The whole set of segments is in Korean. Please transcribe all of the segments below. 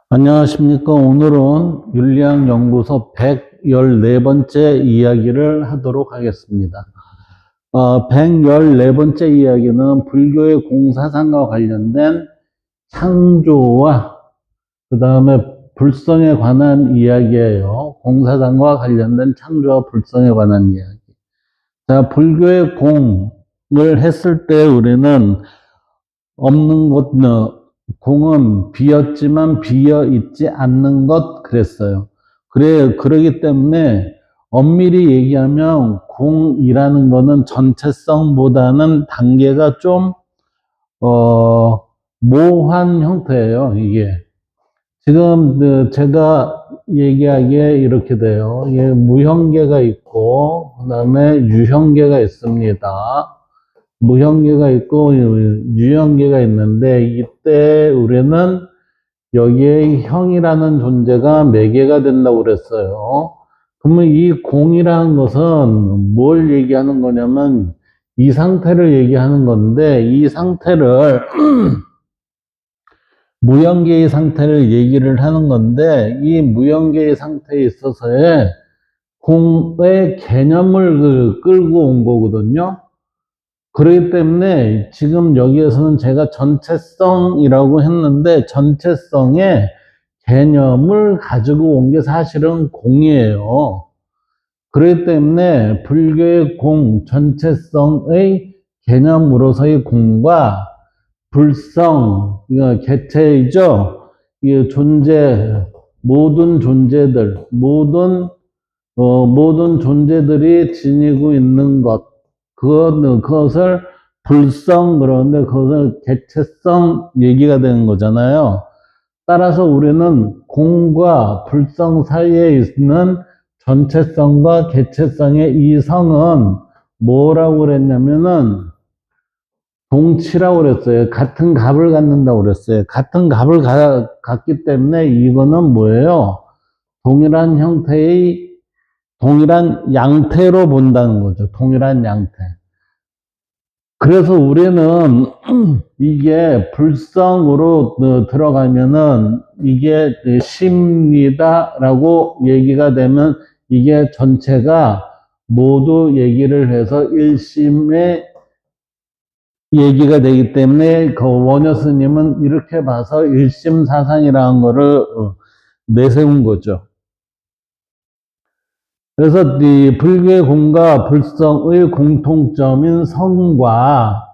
안녕하십니까. 오늘은 윤리학연구소 114번째 이야기를 하도록 하겠습니다. 114번째 이야기는 불교의 공사상과 관련된 창조와 그 다음에 불성에 관한 이야기예요. 공사상과 관련된 창조와 불성에 관한 이야기. 자, 불교의 공을 했을 때 우리는 없는 것, 공은 비었지만 비어 있지 않는 것 그랬어요. 그러기 때문에 엄밀히 얘기하면 공이라는 거는 전체성보다는 단계가 좀, 모호한 형태예요, 이게. 지금 제가 얘기하기에 이렇게 돼요. 이게 무형계가 있고, 그 다음에 유형계가 있습니다. 무형계가 있고 유형계가 있는데 이때 우리는 여기에 형이라는 존재가 매개가 된다고 그랬어요. 그러면 이 공이라는 것은 뭘 얘기하는 거냐면 이 상태를 얘기하는 건데 이 상태를 무형계의 상태를 얘기를 하는 건데 이 무형계의 상태에 있어서의 공의 개념을 끌고 온 거거든요. 그렇기 때문에 지금 여기에서는 제가 전체성이라고 했는데 전체성의 개념을 가지고 온 게 사실은 공이에요. 그렇기 때문에 불교의 공, 전체성의 개념으로서의 공과 불성, 개체이죠. 존재, 모든 존재들, 모든 존재들이 지니고 있는 것, 그것을 불성, 그러는데 그것을 개체성 얘기가 되는 거잖아요. 따라서 우리는 공과 불성 사이에 있는 전체성과 개체성의 이 성은 뭐라고 그랬냐면은 동치라고 그랬어요. 같은 값을 갖는다고 그랬어요. 같은 값을 갖기 때문에 이거는 뭐예요? 동일한 형태의 동일한 양태로 본다는 거죠. 동일한 양태. 그래서 우리는 이게 불성으로 들어가면은 이게 심리다라고 얘기가 되면 이게 전체가 모두 얘기를 해서 일심의 얘기가 되기 때문에 그 원효 스님은 이렇게 봐서 일심사상이라는 거를 내세운 거죠. 그래서 이 불교의 공과 불성의 공통점인 성과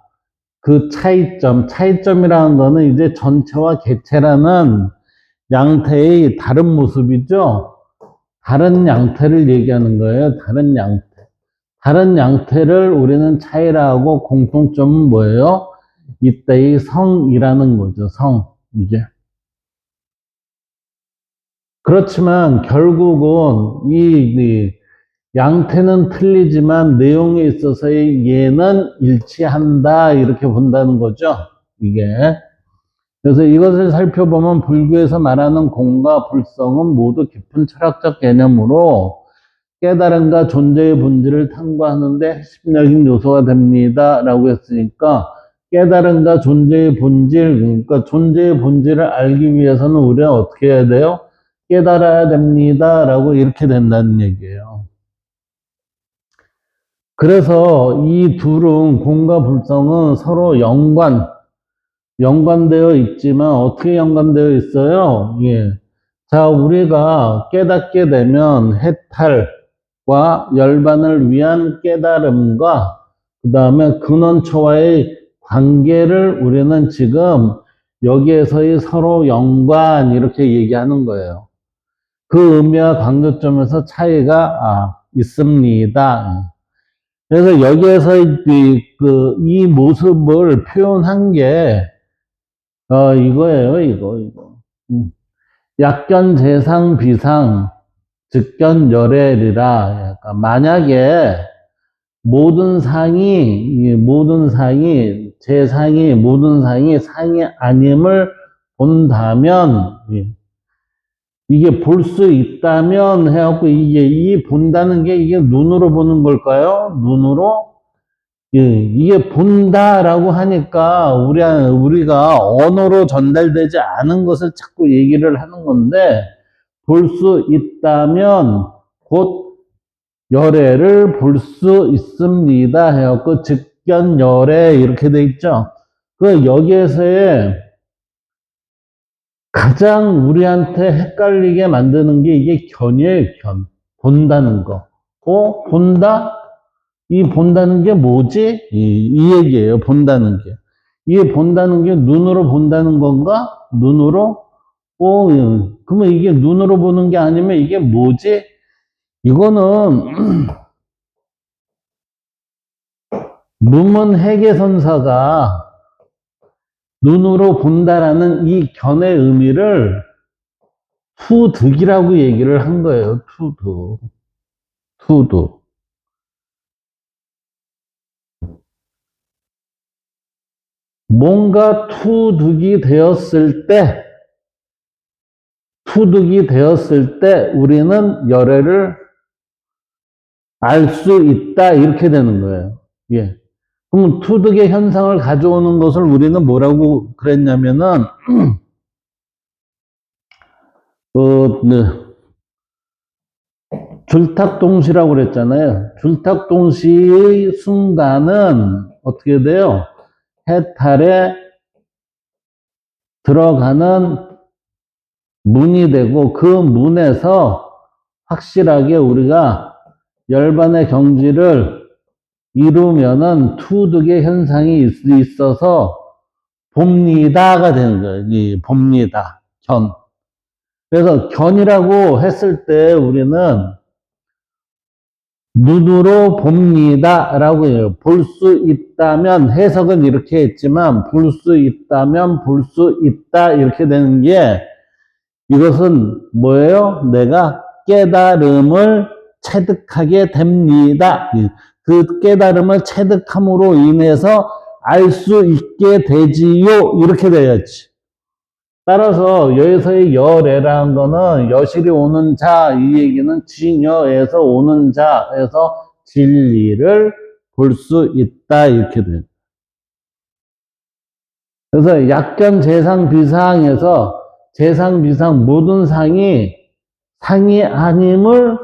그 차이점이라는 거는 이제 전체와 개체라는 양태의 다른 모습이죠. 다른 양태를 얘기하는 거예요. 다른 양태. 다른 양태를 우리는 차이라고 공통점은 뭐예요? 이때의 성이라는 거죠. 성. 이게. 그렇지만 결국은 이 양태는 틀리지만 내용에 있어서의 예는 일치한다 이렇게 본다는 거죠. 이게. 그래서 이것을 살펴보면 불교에서 말하는 공과 불성은 모두 깊은 철학적 개념으로 깨달음과 존재의 본질을 탐구하는데 핵심적인 요소가 됩니다. 라고 했으니까 깨달음과 존재의 본질, 그러니까 존재의 본질을 알기 위해서는 우리는 어떻게 해야 돼요? 깨달아야 됩니다. 라고 이렇게 된다는 얘기예요. 그래서 이 둘은 공과 불성은 서로 연관되어 있지만 어떻게 연관되어 있어요? 예. 자, 우리가 깨닫게 되면 해탈과 열반을 위한 깨달음과 그 다음에 근원처와의 관계를 우리는 지금 여기에서의 서로 연관 이렇게 얘기하는 거예요. 그 의미와 강조점에서 차이가 있습니다. 그래서 여기에서 이 모습을 표현한 게, 이거예요, 이거. 약견 재상 비상, 즉견 열애리라. 만약에 모든 상이, 모든 상이 상이 아님을 본다면, 이게 볼 수 있다면 해갖고 이게 본다는 게 이게 눈으로 보는 걸까요? 눈으로? 이게 본다라고 하니까 우리가 언어로 전달되지 않은 것을 자꾸 얘기를 하는 건데, 볼 수 있다면 곧 열애를 볼 수 있습니다 해갖고 직견열애 이렇게 돼 있죠. 그 여기에서의 가장 우리한테 헷갈리게 만드는 게 이게 견이에요, 견. 본다는 거. 본다? 이 본다는 게 뭐지? 이 얘기예요, 본다는 게. 이게 본다는 게 눈으로 본다는 건가? 눈으로? 그러면 이게 눈으로 보는 게 아니면 이게 뭐지? 이거는 문문회계선사가 눈으로 본다라는 이 견의 의미를 투득이라고 얘기를 한 거예요. 투득. 투득. 뭔가 투득이 되었을 때 우리는 열애를 알 수 있다 이렇게 되는 거예요. 예. 그럼 투득의 현상을 가져오는 것을 우리는 뭐라고 그랬냐면은 줄탁동시라고 그랬잖아요. 줄탁동시의 순간은 어떻게 돼요? 해탈에 들어가는 문이 되고 그 문에서 확실하게 우리가 열반의 경지를 이루면은 투득의 현상이 있어서 봅니다가 되는 거예요. 이 봅니다. 견. 그래서 견이라고 했을 때 우리는 눈으로 봅니다 라고 해요. 볼 수 있다면, 해석은 이렇게 했지만 볼 수 있다면 볼 수 있다 이렇게 되는 게, 이것은 뭐예요? 내가 깨달음을 체득하게 됩니다. 그 깨달음을 체득함으로 인해서 알 수 있게 되지요 이렇게 돼야지. 따라서 여기서의 열애라는 거는 여실히 오는 자, 이 얘기는 진여에서 오는 자에서 진리를 볼 수 있다 이렇게 돼요. 그래서 약견 재상 비상에서 재상 비상 모든 상이 아님을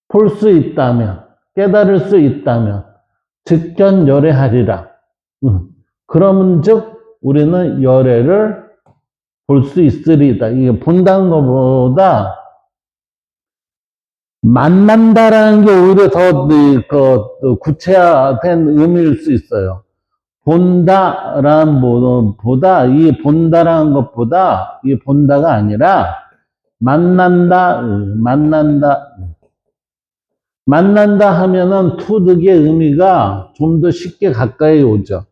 볼 수 있다면, 깨달을 수 있다면 즉견 열애하리라. 그러면즉 우리는 열애를 볼 수 있으리다. 이게 본다는 것보다 만난다라는 게 오히려 더 구체화된 의미일 수 있어요. 본다라는 보다, 이 본다라는 것보다, 이 본다가 아니라 만난다 하면은 투득의 의미가 좀 더 쉽게 가까이 오죠.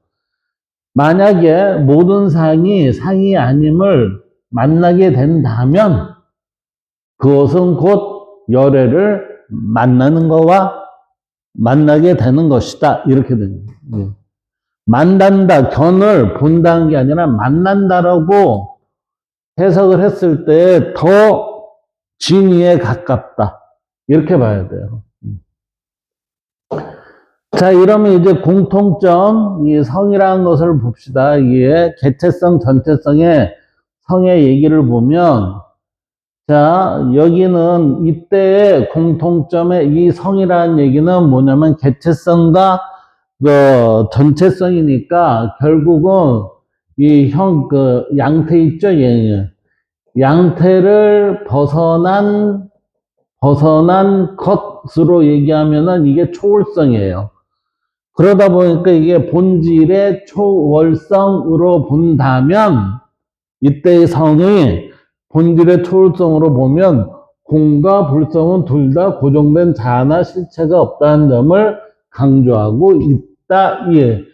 만약에 모든 상이 아님을 만나게 된다면 그것은 곧 열애를 만나는 거와 만나게 되는 것이다. 이렇게 됩니다. 만난다, 견을 본다는 게 아니라 만난다라고 해석을 했을 때 더 진리에 가깝다. 이렇게 봐야 돼요. 자, 이러면 이제 공통점, 이 성이라는 것을 봅시다. 이게 개체성, 전체성의 성의 얘기를 보면, 자, 여기는 이때의 공통점의 이 성이라는 얘기는 뭐냐면 개체성과 전체성이니까 결국은 양태 있죠? 양태를 벗어난 것으로 얘기하면은 이게 초월성이에요. 그러다 보니까 이게 본질의 초월성으로 본다면, 이때의 성이 본질의 초월성으로 보면 공과 불성은 둘 다 고정된 자아나 실체가 없다는 점을 강조하고 있다. 예.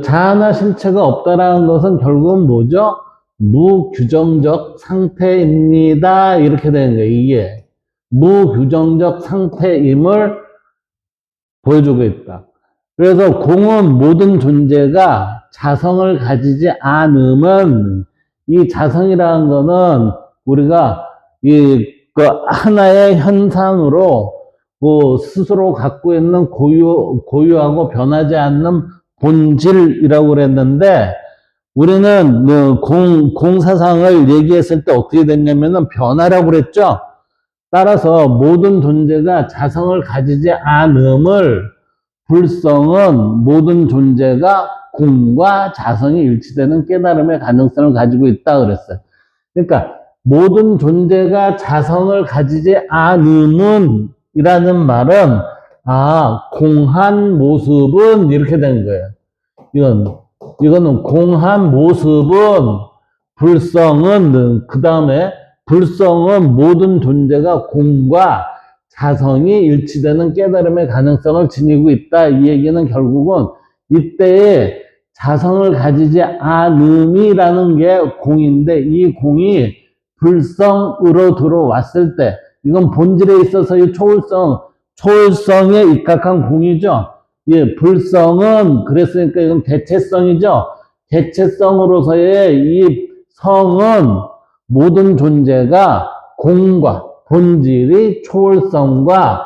자아나 실체가 없다라는 것은 결국은 뭐죠? 무규정적 상태입니다. 이렇게 되는 거예요. 이게 무규정적 상태임을 보여주고 있다. 그래서 공은 모든 존재가 자성을 가지지 않으면, 이 자성이라는 거는 우리가 하나의 현상으로 스스로 갖고 있는 고유하고 변하지 않는 본질이라고 그랬는데, 우리는 공사상을 얘기했을 때 어떻게 됐냐면은 변화라고 그랬죠. 따라서 모든 존재가 자성을 가지지 않음을, 불성은 모든 존재가 공과 자성이 일치되는 깨달음의 가능성을 가지고 있다 그랬어요. 그러니까 모든 존재가 자성을 가지지 않음은 이라는 말은 공한 모습은 이렇게 된 거예요. 이거는 공한 모습은, 불성은, 그 다음에 불성은 모든 존재가 공과 자성이 일치되는 깨달음의 가능성을 지니고 있다. 이 얘기는 결국은 이때에 자성을 가지지 않음이라는 게 공인데, 이 공이 불성으로 들어왔을 때, 이건 본질에 있어서의 초월성에 입각한 공이죠. 예, 불성은, 그랬으니까 이건 대체성이죠. 대체성으로서의 이 성은 모든 존재가 공과 본질이 초월성과,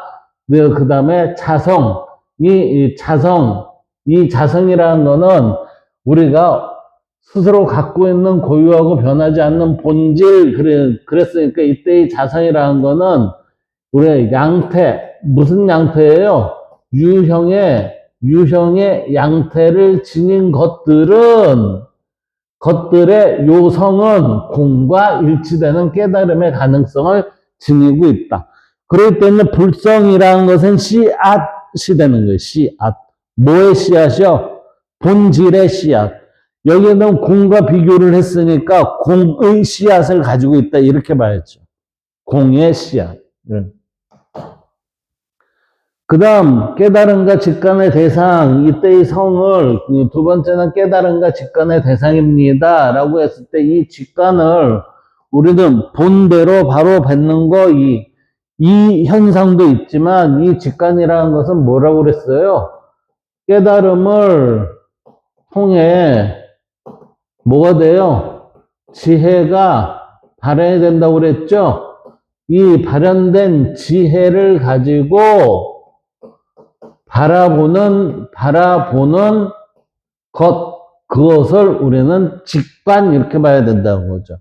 그 다음에 이 자성이라는 거는 우리가 스스로 갖고 있는 고유하고 변하지 않는 본질, 그랬으니까 이때의 자성이라는 거는 우리의 양태, 무슨 양태예요? 유형의 양태를 지닌 것들의 요성은 공과 일치되는 깨달음의 가능성을 지니고 있다. 그렇기 때문에 불성이라는 것은 씨앗이 되는 거예요. 씨앗. 뭐의 씨앗이요? 본질의 씨앗. 여기는 공과 비교를 했으니까 공의 씨앗을 가지고 있다. 이렇게 봐야죠. 공의 씨앗. 그 다음 깨달음과 직관의 대상, 이때의 성을 두 번째는 깨달음과 직관의 대상입니다 라고 했을 때 이 직관을 우리는 본대로 바로 뱉는 거, 이 현상도 있지만 이 직관이라는 것은 뭐라고 그랬어요? 깨달음을 통해 뭐가 돼요? 지혜가 발현이 된다고 그랬죠? 이 발현된 지혜를 가지고 바라보는 그것을 우리는 직관, 이렇게 봐야 된다는 거죠.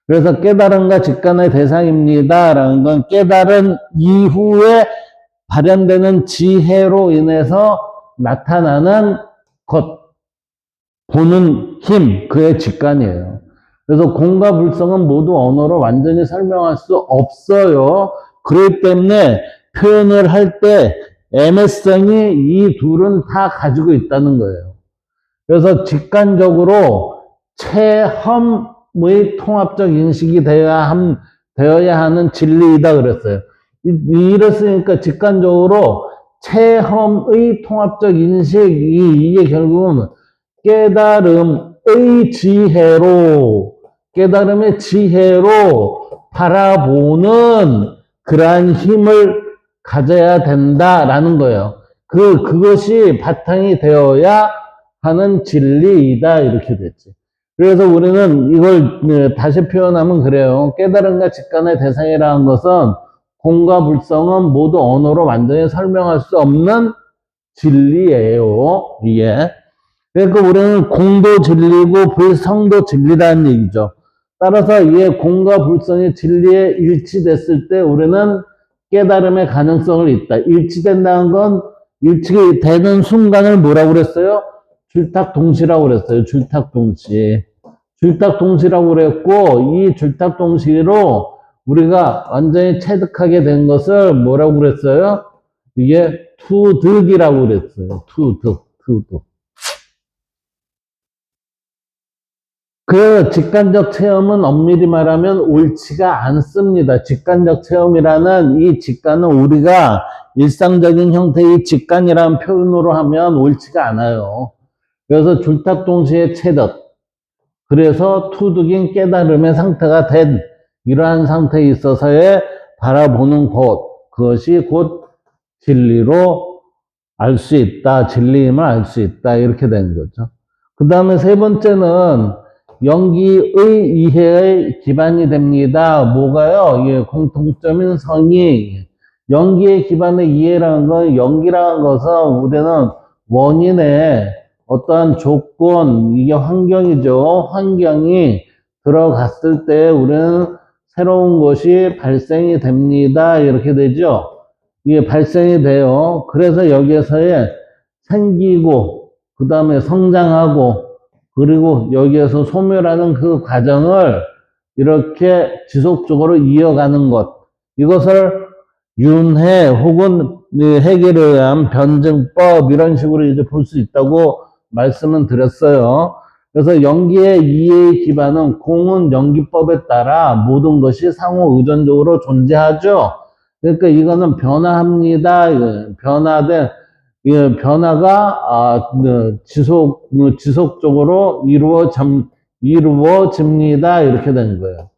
그래서 깨달음과 직관의 대상입니다 라는 건 깨달은 이후에 발현되는 지혜로 인해서 나타나는 것, 보는 힘, 그의 직관이에요. 그래서 공과 불성은 모두 언어로 완전히 설명할 수 없어요. 그렇기 때문에 표현을 할 때 애매성이 이 둘은 다 가지고 있다는 거예요. 그래서 직관적으로 체험의 통합적 인식이 되어야 하는 진리이다 그랬어요. 이랬으니까 직관적으로 체험의 통합적 인식이, 이게 결국은 깨달음의 지혜로 바라보는 그러한 힘을 가져야 된다라는 거예요. 그것이 바탕이 되어야 하는 진리이다, 이렇게 됐지. 그래서 우리는 이걸 다시 표현하면 그래요. 깨달음과 직관의 대상이라는 것은 공과 불성은 모두 언어로 완전히 설명할 수 없는 진리예요. 이게. 그러니까 우리는 공도 진리고 불성도 진리라는 얘기죠. 따라서 이게 공과 불성이 진리에 일치됐을 때 우리는 깨달음의 가능성을 있다. 일치된다는 건, 일치되는 순간을 뭐라고 그랬어요? 줄탁동시라고 그랬어요. 줄탁동시라고 그랬고, 이 줄탁동시로 우리가 완전히 체득하게 된 것을 뭐라고 그랬어요? 이게 투득이라고 그랬어요. 투득. 그 직관적 체험은 엄밀히 말하면 옳지가 않습니다. 직관적 체험이라는 이 직관은 우리가 일상적인 형태의 직관이라는 표현으로 하면 옳지가 않아요. 그래서 줄탁동시의 체득, 그래서 투득인 깨달음의 상태가 된 이러한 상태에 있어서의 바라보는 것, 그것이 곧 진리로 알 수 있다, 진리임을 알 수 있다, 이렇게 된 거죠. 그 다음에 세 번째는 연기의 이해의 기반이 됩니다. 뭐가요? 예, 공통점인 성이 연기의 기반의 이해라는 건, 연기라는 것은 우리는 원인의 어떠한 조건, 이게 환경이죠. 환경이 들어갔을 때 우리는 새로운 것이 발생이 됩니다. 이렇게 되죠. 이게 발생이 돼요. 그래서 여기에서의 생기고, 그 다음에 성장하고, 그리고 여기에서 소멸하는 그 과정을 이렇게 지속적으로 이어가는 것. 이것을 윤회 혹은 해결에 의한 변증법 이런 식으로 이제 볼 수 있다고 말씀은 드렸어요. 그래서 연기의 이해의 기반은 공은 연기법에 따라 모든 것이 상호 의존적으로 존재하죠. 그러니까 이거는 변화합니다. 변화된 변화가 지속적으로 이루어집니다. 이렇게 된 거예요.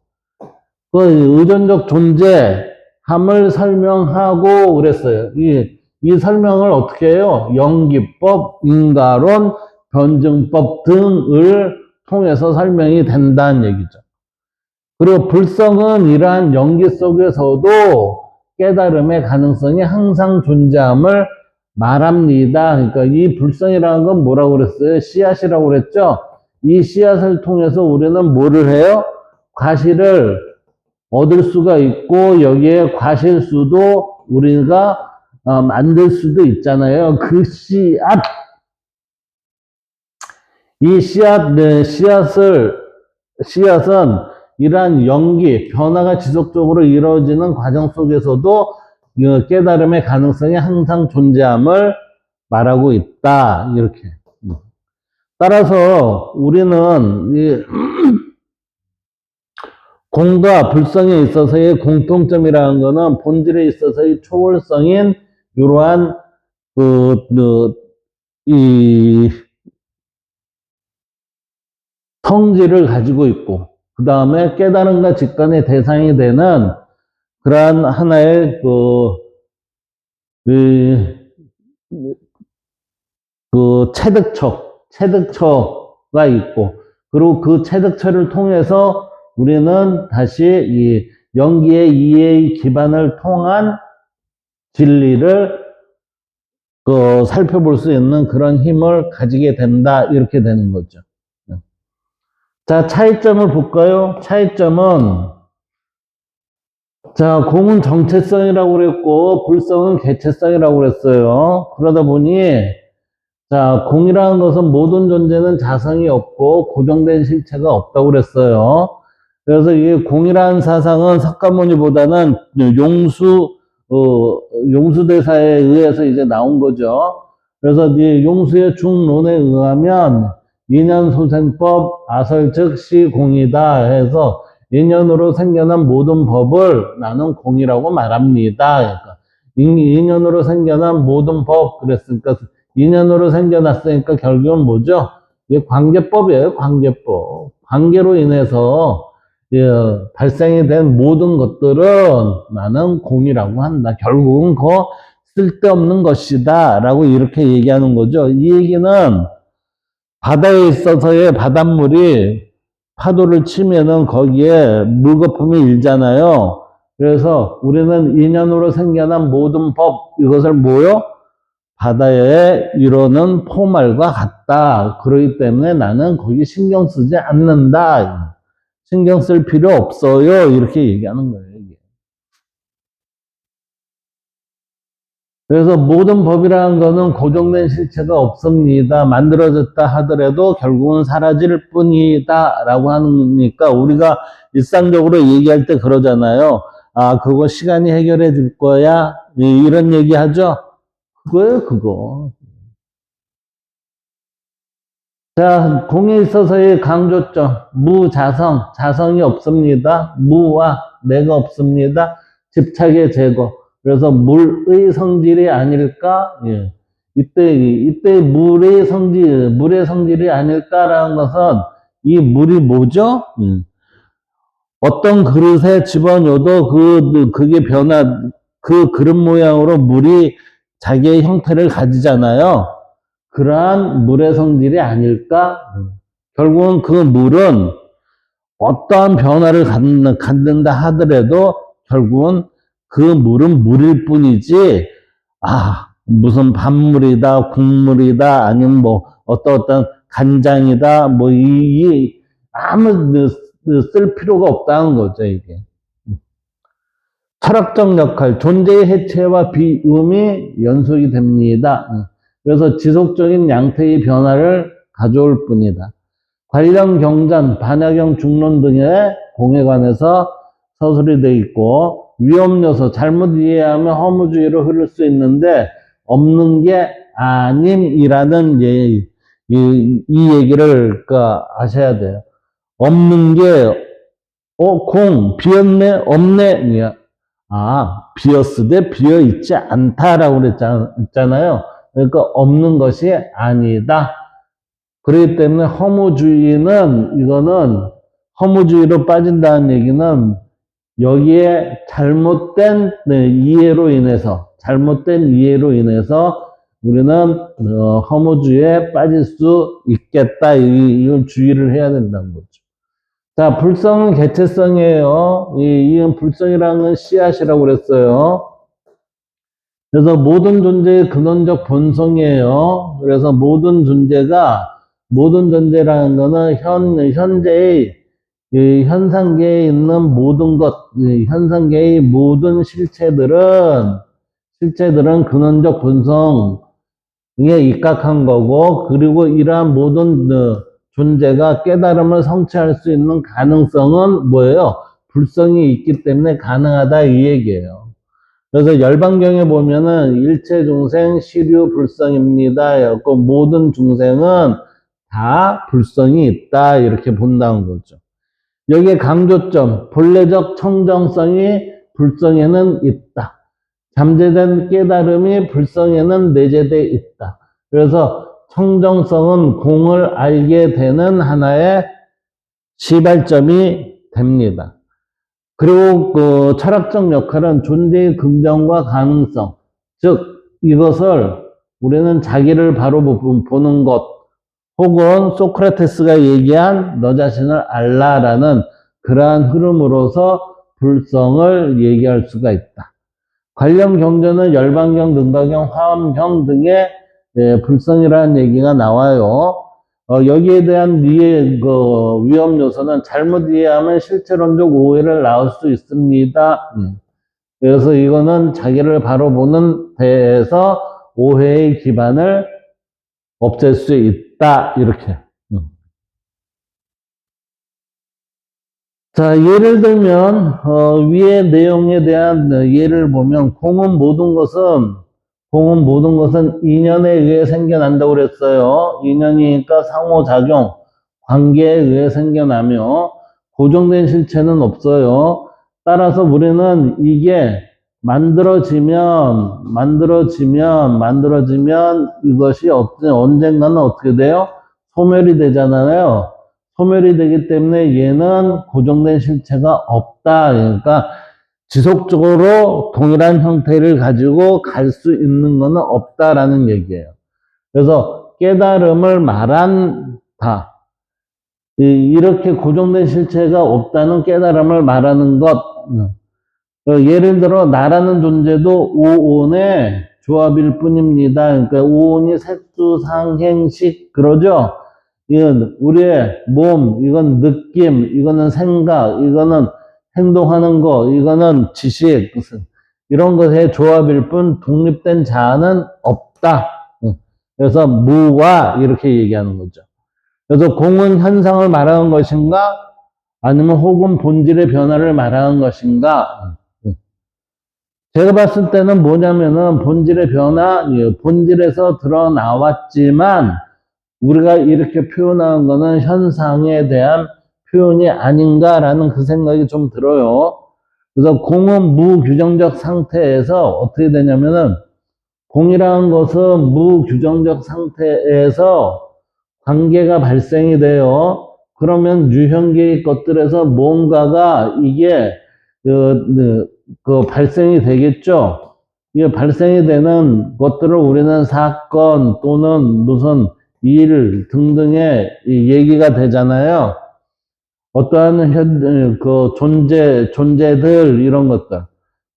그 의존적 존재함을 설명하고 그랬어요. 이 설명을 어떻게 해요? 연기법, 인과론, 변증법 등을 통해서 설명이 된다는 얘기죠. 그리고 불성은 이러한 연기 속에서도 깨달음의 가능성이 항상 존재함을 말합니다. 그러니까 이 불성이라는 건 뭐라고 그랬어요? 씨앗이라고 그랬죠? 이 씨앗을 통해서 우리는 뭐를 해요? 과실을 얻을 수가 있고 여기에 과실수도 우리가 만들 수도 있잖아요. 그 씨앗, 이 씨앗, 네, 씨앗은 이러한 연기, 변화가 지속적으로 이루어지는 과정 속에서도 깨달음의 가능성이 항상 존재함을 말하고 있다. 이렇게. 따라서 우리는 공과 불성에 있어서의 공통점이라는 것은 본질에 있어서의 초월성인 이러한 이 성질을 가지고 있고 그 다음에 깨달음과 직관의 대상이 되는 그러한 하나의 체득처가 있고 그리고 그 체득처를 통해서 우리는 다시 이 연기의 이해의 기반을 통한 진리를 살펴볼 수 있는 그런 힘을 가지게 된다. 이렇게 되는 거죠. 자, 차이점을 볼까요? 차이점은 자, 공은 정체성이라고 그랬고 불성은 개체성이라고 그랬어요. 그러다 보니 자, 공이라는 것은 모든 존재는 자성이 없고 고정된 실체가 없다고 그랬어요. 그래서 이 공이라는 사상은 석가모니보다는 용수대사에 의해서 이제 나온 거죠. 그래서 이 용수의 중론에 의하면 인연소생법 아설즉 시공이다 해서 인연으로 생겨난 모든 법을 나는 공이라고 말합니다. 그러니까 인연으로 생겨난 모든 법 그랬으니까 인연으로 생겨났으니까 결국은 뭐죠? 이게 관계법이에요. 관계법. 관계로 인해서 발생이 된 모든 것들은 나는 공이라고 한다. 결국은 그거 쓸데없는 것이다. 라고 이렇게 얘기하는 거죠. 이 얘기는 바다에 있어서의 바닷물이 파도를 치면은 거기에 물거품이 일잖아요. 그래서 우리는 인연으로 생겨난 모든 법, 이것을 뭐요? 바다에 이루는 포말과 같다. 그렇기 때문에 나는 거기 신경 쓰지 않는다. 신경 쓸 필요 없어요. 이렇게 얘기하는 거예요. 그래서 모든 법이라는 거는 고정된 실체가 없습니다. 만들어졌다 하더라도 결국은 사라질 뿐이다. 라고 하니까 우리가 일상적으로 얘기할 때 그러잖아요. 아, 그거 시간이 해결해 줄 거야. 이런 얘기 하죠. 그거예요, 그거. 자, 공에 있어서의 강조점, 무자성, 자성이 없습니다. 무와 내가 없습니다. 집착의 제거. 그래서 물의 성질이 아닐까? 예. 이때 물의 성질이 아닐까라는 것은 이 물이 뭐죠? 어떤 그릇에 집어넣어도 그게 그 그릇 모양으로 물이 자기의 형태를 가지잖아요. 그러한 물의 성질이 아닐까? 결국은 그 물은 어떠한 변화를 갖는다 하더라도 결국은 그 물은 물일 뿐이지, 무슨 밥물이다, 국물이다, 아니면 뭐, 어떤 간장이다, 뭐, 아무 쓸 필요가 없다는 거죠, 이게. 철학적 역할, 존재의 해체와 비움이 연속이 됩니다. 그래서 지속적인 양태의 변화를 가져올 뿐이다. 관련 경전, 반야경 중론 등의 공에 관해서 서술이 되어 있고, 위험 요소, 잘못 이해하면 허무주의로 흐를 수 있는데 없는 게 아님이라는 이 얘기를 아셔야 돼요. 없는 게 비었네, 없네. 비었으되 비어있지 않다라고 그랬잖아요. 그러니까 없는 것이 아니다. 그렇기 때문에 이거는 허무주의로 빠진다는 얘기는 여기에 잘못된 이해로 인해서 우리는 허무주의에 빠질 수 있겠다. 이걸 주의를 해야 된다는 거죠. 자, 불성은 개체성이에요. 이건 불성이라는 건 씨앗이라고 그랬어요. 그래서 모든 존재의 근원적 본성이에요. 그래서 모든 존재라는 거는 현재의 현상계에 있는 모든 현상계의 모든 실체들은 근원적 본성에 입각한 거고, 그리고 이러한 모든 존재가 깨달음을 성취할 수 있는 가능성은 뭐예요? 불성이 있기 때문에 가능하다 이 얘기예요. 그래서 열반경에 보면은 일체 중생 시류 불성입니다. 모든 중생은 다 불성이 있다 이렇게 본다는 거죠. 여기에 강조점, 본래적 청정성이 불성에는 있다. 잠재된 깨달음이 불성에는 내재되어 있다. 그래서 청정성은 공을 알게 되는 하나의 시발점이 됩니다. 그리고 그 철학적 역할은 존재의 긍정과 가능성, 즉 이것을 우리는 자기를 바로 보는 것, 혹은 소크라테스가 얘기한 너 자신을 알라라는 그러한 흐름으로서 불성을 얘기할 수가 있다. 관련 경전은 열반경, 능가경, 화엄경 등의 불성이라는 얘기가 나와요. 여기에 대한 위험 요소는 잘못 이해하면 실체론적 오해를 낳을 수 있습니다. 그래서 이거는 자기를 바로 보는 데에서 오해의 기반을 없앨 수 있다. 이렇게. 자, 예를 들면 위의 내용에 대한 예를 보면 공은 모든 것은 인연에 의해 생겨난다고 그랬어요. 인연이니까 상호작용, 관계에 의해 생겨나며 고정된 실체는 없어요. 따라서 우리는 이게 만들어지면 이것이 언젠가는 어떻게 돼요? 소멸이 되잖아요. 소멸이 되기 때문에 얘는 고정된 실체가 없다. 그러니까 지속적으로 동일한 형태를 가지고 갈 수 있는 것은 없다라는 얘기예요. 그래서 깨달음을 말한다. 이렇게 고정된 실체가 없다는 깨달음을 말하는 것. 예를 들어 나라는 존재도 오온의 조합일 뿐입니다. 그러니까 오온이 색수, 상행식 그러죠. 이건 우리의 몸, 이건 느낌, 이거는 생각, 이거는 행동하는 거, 이거는 지식, 무슨 이런 것의 조합일 뿐 독립된 자아는 없다. 그래서 무와 이렇게 얘기하는 거죠. 그래서 공은 현상을 말하는 것인가? 아니면 혹은 본질의 변화를 말하는 것인가? 제가 봤을 때는 뭐냐면은 본질의 변화, 본질에서 드러나왔지만 우리가 이렇게 표현하는 거는 현상에 대한 표현이 아닌가라는 그 생각이 좀 들어요. 그래서 공은 무규정적 상태에서 어떻게 되냐면은 공이라는 것은 무규정적 상태에서 관계가 발생이 돼요. 그러면 유형계의 것들에서 뭔가가 이게 발생이 되겠죠. 이게 발생이 되는 것들을 우리는 사건 또는 무슨 일 등등의 얘기가 되잖아요. 어떠한 존재들 이런 것들.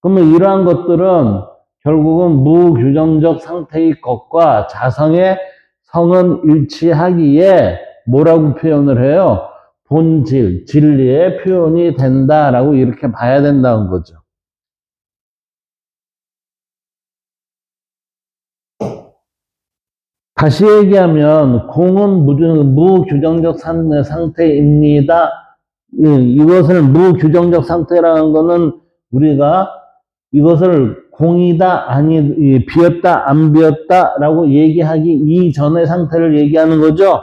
그러면 이러한 것들은 결국은 무규정적 상태의 것과 자성의 성은 일치하기에 뭐라고 표현을 해요? 본질, 진리의 표현이 된다라고 이렇게 봐야 된다는 거죠. 다시 얘기하면 공은 무규정적 상태입니다. 이것을 무규정적 상태라는 것은 우리가 이것을 공이다, 아니, 비었다, 안 비었다라고 얘기하기 이전의 상태를 얘기하는 거죠.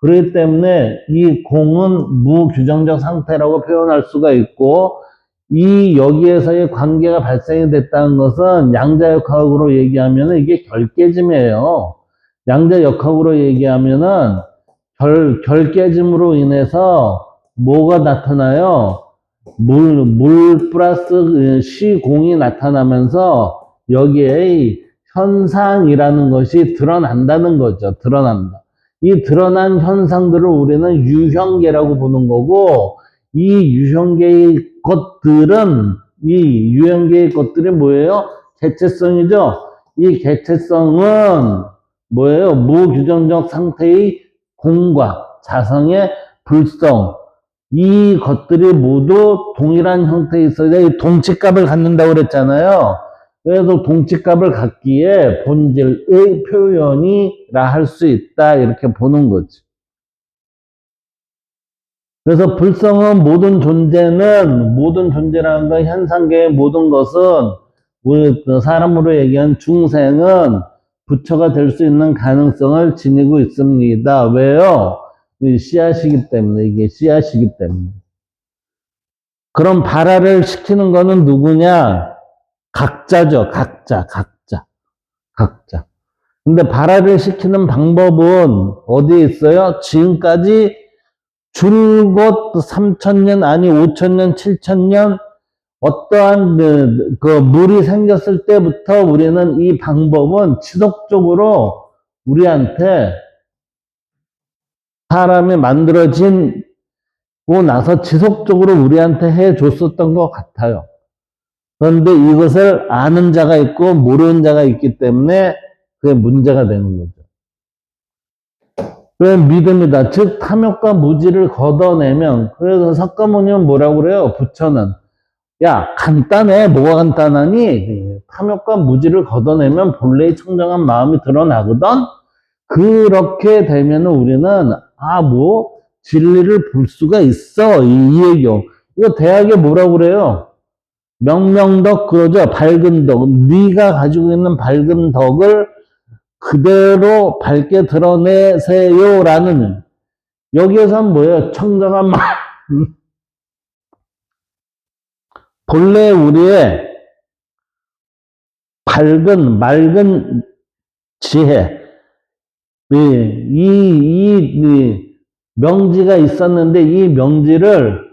그렇기 때문에 이 공은 무규정적 상태라고 표현할 수가 있고, 여기에서의 관계가 발생이 됐다는 것은 양자역학으로 얘기하면 이게 결계짐이에요. 양자역학으로 얘기하면은 결계짐으로 인해서 뭐가 나타나요? 물 플러스 시공이 나타나면서 여기에 현상이라는 것이 드러난다는 거죠. 드러난다. 이 드러난 현상들을 우리는 유형계라고 보는 거고, 이 유형계의 것들이 뭐예요? 개체성이죠. 이 개체성은 뭐예요? 무규정적 상태의 공과 자성의 불성, 이 것들이 모두 동일한 형태에 있어야 동치값을 갖는다고 그랬잖아요. 그래서 동치값을 갖기에 본질의 표현이라 할 수 있다 이렇게 보는 거지. 그래서 불성은 모든 존재라는 건 현상계의 모든 것은 우리 사람으로 얘기한 중생은 부처가 될 수 있는 가능성을 지니고 있습니다. 왜요? 씨앗이기 때문에, 이게 씨앗이기 때문에. 그럼 발화를 시키는 거는 누구냐? 각자죠. 각자. 근데 발화를 시키는 방법은 어디에 있어요? 지금까지 줄곧 3,000년, 아니 5,000년, 7,000년 어떠한 그 물이 생겼을 때부터 우리는 이 방법은 지속적으로 우리한테 사람이 만들어진 고 나서 지속적으로 우리한테 해줬었던 것 같아요. 그런데 이것을 아는 자가 있고 모르는 자가 있기 때문에 그게 문제가 되는 거죠. 그래 믿음이다. 즉 탐욕과 무지를 걷어내면, 그래서 석가모니는 뭐라고 그래요? 부처는 야 간단해. 뭐가 간단하니? 탐욕과 무지를 걷어내면 본래의 청정한 마음이 드러나거든. 그렇게 되면 우리는 진리를 볼 수가 있어. 이 얘기요. 이거 대학에 뭐라고 그래요? 명명덕 그러죠. 밝은 덕. 네가 가지고 있는 밝은 덕을 그대로 밝게 드러내세요라는, 여기에서는 뭐예요? 청정한 마음. 본래 우리의 맑은 지혜, 이 명지가 있었는데 이 명지를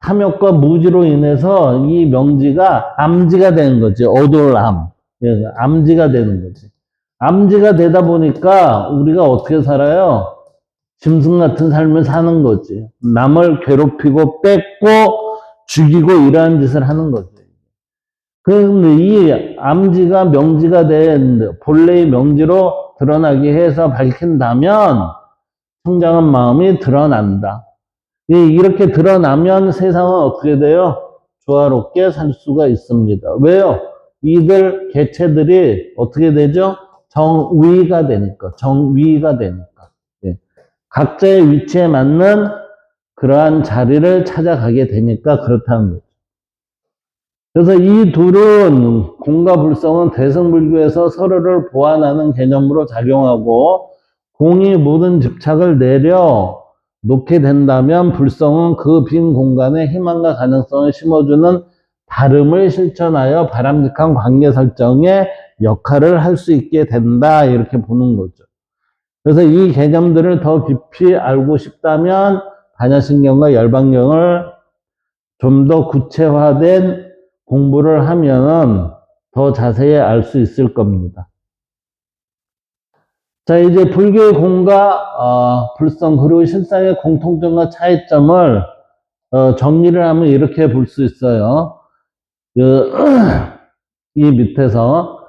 탐욕과 무지로 인해서 이 명지가 암지가 되는 거지. 어돌암. 암지가 되는 거지. 암지가 되다 보니까 우리가 어떻게 살아요? 짐승 같은 삶을 사는 거지. 남을 괴롭히고 뺏고 죽이고 이러한 짓을 하는 거지. 그런데 이 암지가 명지가 된 본래의 명지로 드러나게 해서 밝힌다면 청정한 마음이 드러난다. 이렇게 드러나면 세상은 어떻게 돼요? 조화롭게 살 수가 있습니다. 왜요? 이들 개체들이 어떻게 되죠? 정위가 되니까. 예. 각자의 위치에 맞는 그러한 자리를 찾아가게 되니까 그렇다는 거죠. 그래서 이 둘은 공과 불성은 대승불교에서 서로를 보완하는 개념으로 작용하고, 공이 모든 집착을 내려 놓게 된다면 불성은 그 빈 공간에 희망과 가능성을 심어주는 다름을 실천하여 바람직한 관계 설정의 역할을 할 수 있게 된다 이렇게 보는 거죠. 그래서 이 개념들을 더 깊이 알고 싶다면 반야신경과 열반경을 좀 더 구체화된 공부를 하면은 더 자세히 알 수 있을 겁니다. 자, 이제 불교의 공과 불성 그리고 실상의 공통점과 차이점을 정리를 하면 이렇게 볼 수 있어요. 그, 이 밑에서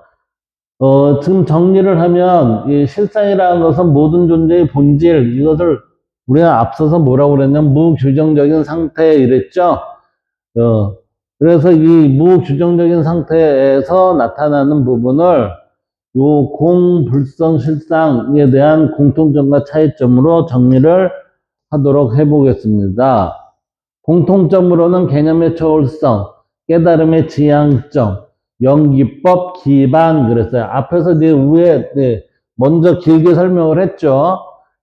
지금 정리를 하면 이 실상이라는 것은 모든 존재의 본질, 이것을 우리가 앞서서 뭐라고 그랬냐면 무규정적인 상태 이랬죠. 그래서 이 무규정적인 상태에서 나타나는 부분을 요 공불성 실상에 대한 공통점과 차이점으로 정리를 하도록 해보겠습니다. 공통점으로는 개념의 초월성, 깨달음의 지향점, 연기법, 기반 그랬어요. 앞에서 위에 먼저 길게 설명을 했죠.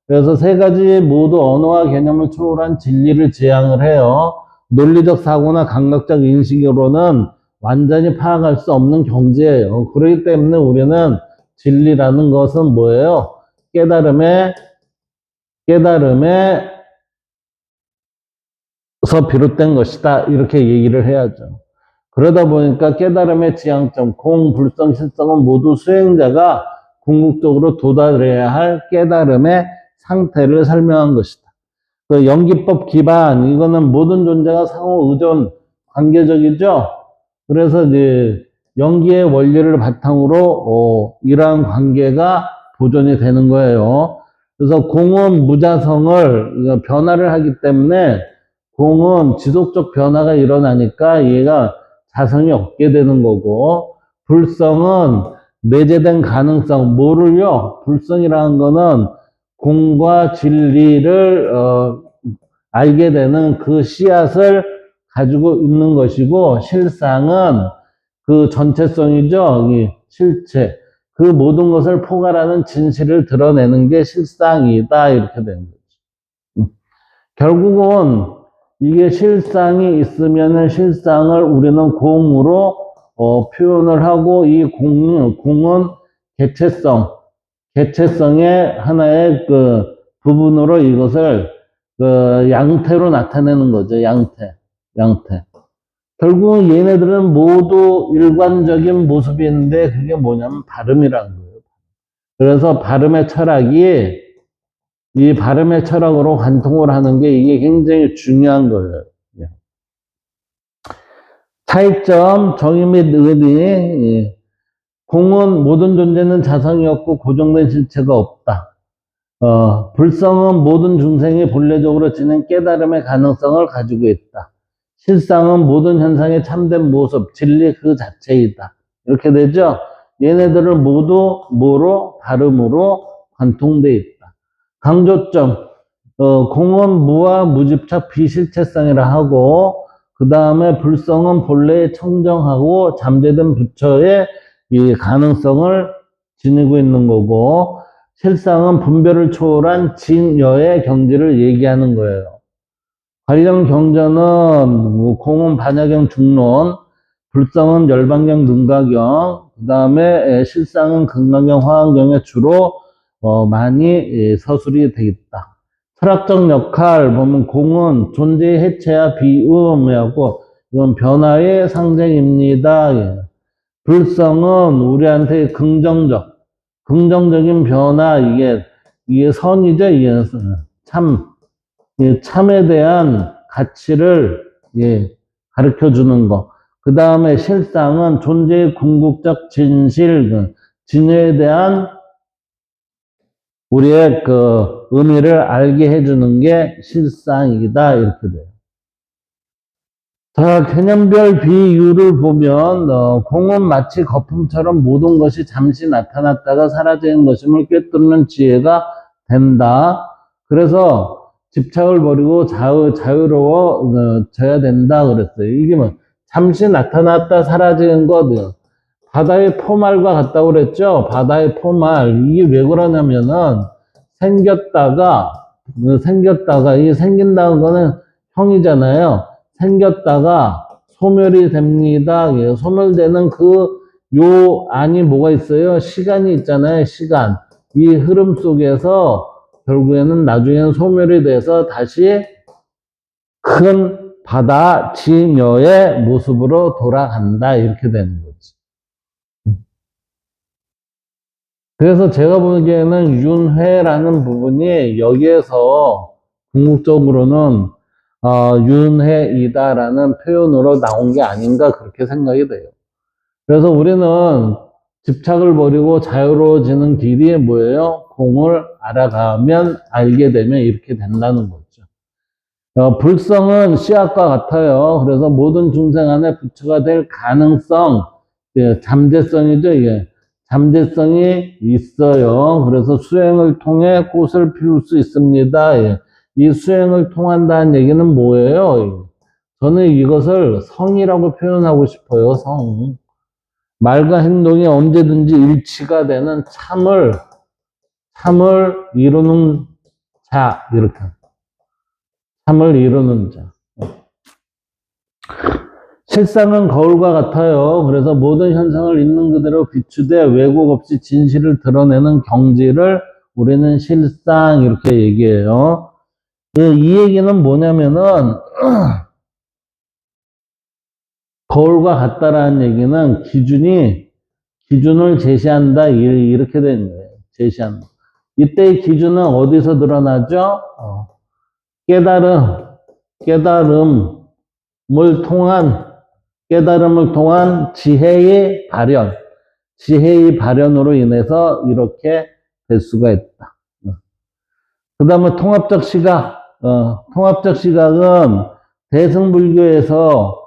그래서 세 가지 모두 언어와 개념을 초월한 진리를 지향을 해요. 논리적 사고나 감각적 인식으로는 완전히 파악할 수 없는 경지예요. 그렇기 때문에 우리는 진리라는 것은 뭐예요? 깨달음에서 비롯된 것이다. 이렇게 얘기를 해야죠. 그러다 보니까 깨달음의 지향점, 공, 불성, 실성은 모두 수행자가 궁극적으로 도달해야 할 깨달음의 상태를 설명한 것이다. 그 연기법 기반, 이거는 모든 존재가 상호 의존 관계적이죠. 그래서 이제 연기의 원리를 바탕으로 이러한 관계가 보존이 되는 거예요. 그래서 공은 무자성을 변화를 하기 때문에 공은 지속적 변화가 일어나니까 얘가 자성이 없게 되는 거고, 불성은 내재된 가능성, 뭐를요? 불성이라는 거는 공과 진리를 알게 되는 그 씨앗을 가지고 있는 것이고, 실상은 그 전체성이죠. 이 실체. 그 모든 것을 포괄하는 진실을 드러내는 게 실상이다. 이렇게 되는 거죠. 결국은 이게 실상이 있으면 실상을 우리는 공으로 표현을 하고, 이 공은 개체성의 하나의 그 부분으로 이것을 그 양태로 나타내는 거죠. 양태. 결국은 얘네들은 모두 일관적인 모습이 있는데 그게 뭐냐면 발음이라는 거예요. 그래서 이 발음의 철학으로 관통을 하는 게 이게 굉장히 중요한 거예요. 차이점, 정의 및 의리. 공은 모든 존재는 자성이 없고 고정된 실체가 없다. 불성은 모든 중생이 본래적으로 지닌 깨달음의 가능성을 가지고 있다. 실상은 모든 현상의 참된 모습, 진리 그 자체이다. 이렇게 되죠? 얘네들을 모두 뭐로? 발음으로 관통되어 있다. 강조점, 공은 무와 무집착 비실체성이라 하고, 그 다음에 불성은 본래의 청정하고 잠재된 부처의 이 가능성을 지니고 있는 거고, 실상은 분별을 초월한 진여의 경지를 얘기하는 거예요. 관련 경전은 공은 반야경 중론, 불성은 열반경 능가경, 그 다음에 실상은 금강경 화엄경에 주로 많이 서술이 되어 있다. 철학적 역할 보면 공은 존재의 해체와 비음이하고 이건 변화의 상징입니다. 불성은 우리한테 긍정적인 변화, 이게 선이죠. 이게 참에 대한 가치를 가르쳐 주는 거. 그 다음에 실상은 존재의 궁극적 진실, 진여에 대한 우리의 그 의미를 알게 해주는 게 실상이다. 이렇게 돼요. 자, 개념별 비유를 보면 공은 마치 거품처럼 모든 것이 잠시 나타났다가 사라지는 것임을 꿰뚫는 지혜가 된다. 그래서 집착을 버리고 자유로워져야 된다 그랬어요. 이게 뭐 잠시 나타났다 사라지는 것, 바다의 포말과 같다고 그랬죠. 바다의 포말. 이게 왜 그러냐면은 이 생긴다는 거는 형이잖아요. 생겼다가 소멸이 됩니다. 소멸되는 요 안이 뭐가 있어요? 시간이 있잖아요. 시간. 이 흐름 속에서 결국에는 나중에는 소멸이 돼서 다시 큰 바다 진여의 모습으로 돌아간다. 이렇게 되는 거지. 그래서 제가 보기에는 윤회라는 부분이 여기에서 궁극적으로는 윤회이다라는 표현으로 나온 게 아닌가 그렇게 생각이 돼요. 그래서 우리는 집착을 버리고 자유로워지는 길이 뭐예요? 공을 알아가면 알게 되면 이렇게 된다는 거죠. 불성은 씨앗과 같아요. 그래서 모든 중생 안에 부처가 될 가능성, 잠재성이죠, 이게. 잠재성이 있어요. 그래서 수행을 통해 꽃을 피울 수 있습니다. 예. 이 수행을 통한다는 얘기는 뭐예요? 저는 이것을 성이라고 표현하고 싶어요, 성. 말과 행동이 언제든지 일치가 되는 참을 이루는 자, 이렇게. 참을 이루는 자. 실상은 거울과 같아요. 그래서 모든 현상을 있는 그대로 비추되 왜곡 없이 진실을 드러내는 경지를 우리는 실상 이렇게 얘기해요. 이 얘기는 뭐냐면은 거울과 같다라는 얘기는 기준을 제시한다 이렇게 된 거예요. 제시한다. 이때의 기준은 어디서 드러나죠? 깨달음을 통한 지혜의 발현으로 인해서 이렇게 될 수가 있다. 그 다음에 통합적 시각은 대승불교에서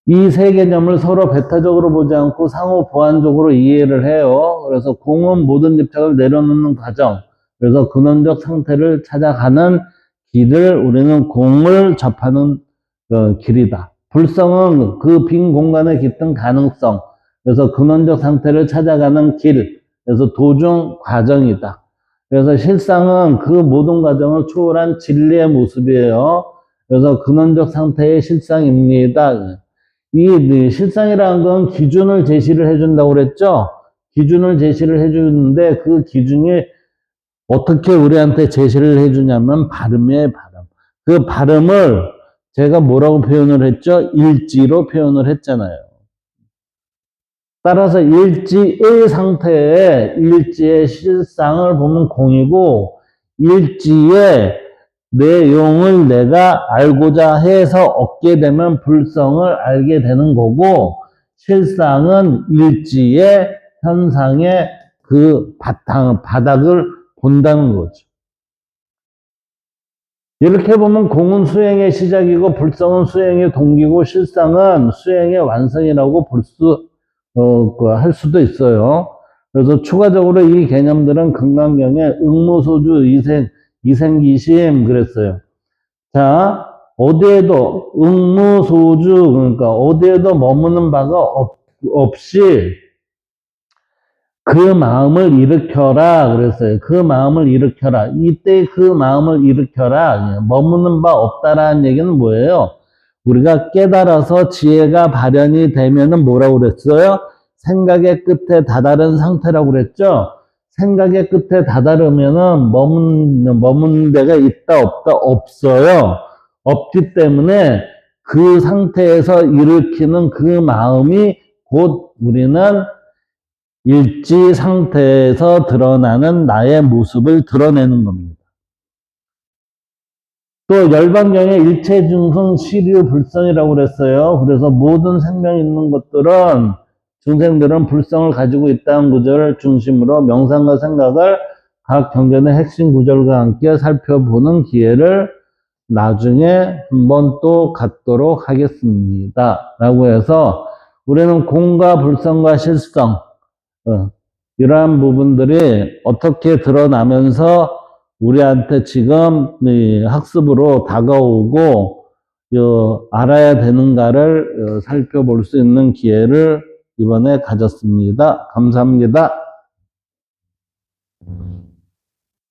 이 세 개념을 서로 배타적으로 보지 않고 상호 보완적으로 이해를 해요. 그래서 공은 모든 집착을 내려놓는 과정, 그래서 근원적 상태를 찾아가는 길을 우리는 공을 접하는 길이다. 불성은 그 빈 공간에 깃든 가능성, 그래서 근원적 상태를 찾아가는 길, 그래서 도중 과정이다. 그래서 실상은 그 모든 과정을 초월한 진리의 모습이에요. 그래서 근원적 상태의 실상입니다. 이 실상이라는 건 기준을 제시를 해준다고 그랬죠? 기준을 제시를 해주는데 그 기준이 어떻게 우리한테 제시를 해주냐면 발음이에요, 발음. 그 발음을 제가 뭐라고 표현을 했죠? 일지로 표현을 했잖아요. 따라서 일지의 상태에 일지의 실상을 보면 공이고 일지의 내용을 내가 알고자 해서 얻게 되면 불성을 알게 되는 거고 실상은 일지의 현상의 그 바닥을 본다는 거죠. 이렇게 보면 공은 수행의 시작이고 불성은 수행의 동기고 실상은 수행의 완성이라고 할 수도 있어요. 그래서 추가적으로 이 개념들은 금강경에 응무소주 이생기심 그랬어요. 자, 어디에도 응무소주 그러니까 어디에도 머무는 바가 없이 그 마음을 일으켜라 그랬어요. 그 마음을 일으켜라. 이때 그 마음을 일으켜라. 머무는 바 없다라는 얘기는 뭐예요? 우리가 깨달아서 지혜가 발현이 되면은 뭐라고 그랬어요? 생각의 끝에 다다른 상태라고 그랬죠? 생각의 끝에 다다르면은 머무는 데가 있다 없다 없어요. 없기 때문에 그 상태에서 일으키는 그 마음이 곧 우리는 일지 상태에서 드러나는 나의 모습을 드러내는 겁니다. 또 열반경에 일체중생 시류불성이라고 그랬어요. 그래서 모든 생명 있는 것들은 중생들은 불성을 가지고 있다는 구절을 중심으로 명상과 생각을 각 경전의 핵심 구절과 함께 살펴보는 기회를 나중에 한번 또 갖도록 하겠습니다. 라고 해서 우리는 공과 불성과 실성 이러한 부분들이 어떻게 드러나면서 우리한테 지금 학습으로 다가오고 알아야 되는가를 살펴볼 수 있는 기회를 이번에 가졌습니다. 감사합니다.